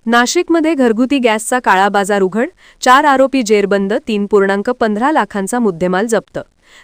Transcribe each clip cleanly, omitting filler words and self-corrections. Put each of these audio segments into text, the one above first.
नाशिकमध्ये घरगुती गॅसचा काळा बाजार उघड, 4 आरोपी जेरबंद, 3.15 लाखांचा मुद्देमाल जप्त.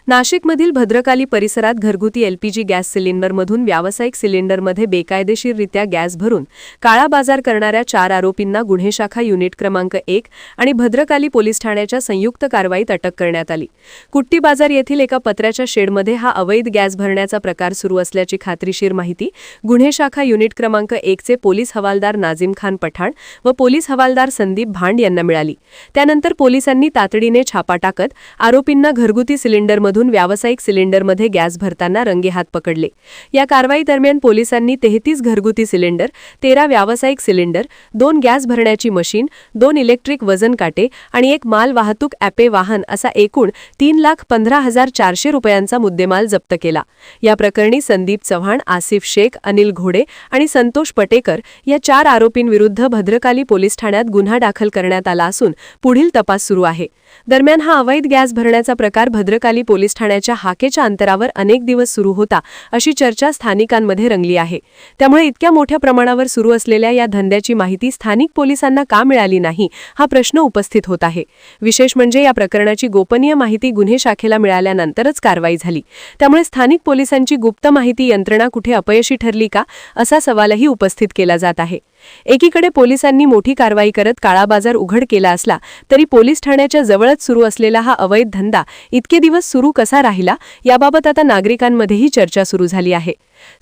नाशिकमधील भद्रकाली परिसरात घरगुती एलपीजी गॅस सिलेंडरमधून व्यावसायिक सिलेंडरमध्ये बेकायदेशीररित्या गॅस भरून काळा बाजार करणाऱ्या 4 आरोपींना गुन्हे शाखा युनिट क्रमांक 1 आणि भद्रकाली पोलीस ठाण्याच्या संयुक्त कारवाईत अटक करण्यात आली. कुट्टी बाजार येथील एका पत्र्याच्या शेडमध्ये हा अवैध गॅस भरण्याचा प्रकार सुरू असल्याची खात्रीशीर माहिती गुन्हे शाखा युनिट क्रमांक 1 चे पोलीस हवालदार नाझिम खान पठाण व पोलीस हवालदार संदीप भांड यांना मिळाली. त्यानंतर पोलिसांनी तातडीने छापा टाकत आरोपींना घरगुती सिलेंडरमधून व्यावसायिक सिलेंडरमध्ये गॅस भरताना रंगेहात पकडले. या कारवाई दरम्यान पोलिसांनी 33 घरगुती सिलेंडर, 13 व्यावसायिक सिलेंडर, 2 गॅस भरण्याची मशीन, 2 इलेक्ट्रिक वजन काटे आणि एक माल वाहतूक ॲपे वाहन असा एकूण 3,15,400 रुपयांचा मुद्देमाल जप्त केला. या प्रकरणी संदीप चव्हाण, आसिफ शेख, अनिल घोडे आणि संतोष पटेकर या 4 आरोपींविरुद्ध भद्रकाली पोलीस ठाण्यात गुन्हा दाखल करण्यात आला असून पुढील तपास सुरू आहे. दरम्यान हा अवैध गॅस भरण्याचा प्रकार भद्रकाली पोलीस ठाण्याच्या हाकेच्या अंतरावर अनेक दिवस सुरू होता अशी चर्चा स्थानिकांमध्ये रंगली आहे. त्यामुळे इतक्या मोठ्या प्रमाणावर सुरू असलेल्या या धंद्याची माहिती स्थानिक पोलिसांना का मिळाली नाही हा प्रश्न उपस्थित होत आहे. विशेष म्हणजे या प्रकरणाची गोपनीय माहिती गुन्हे शाखेला मिळाल्यानंतरच कारवाई झाली. त्यामुळे स्थानिक पोलिसांची गुप्त माहिती यंत्रणा कुठे अपयशी ठरली का असा सवालही उपस्थित केला जात आहे. एकीकडे पोलिसांनी मोठी कारवाई करत काळा बाजार उघड केला असला तरी पोलीस ठाण्याच्या जवळच सुरू असलेला हा अवैध धंदा इतके दिवस सुरू कसा राहिला याबाबत आता नागरिकांमध्येही चर्चा सुरू झाली आहे.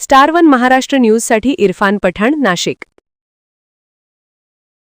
स्टार 1 महाराष्ट्र न्यूजसाठी इरफान पठाण, नाशिक.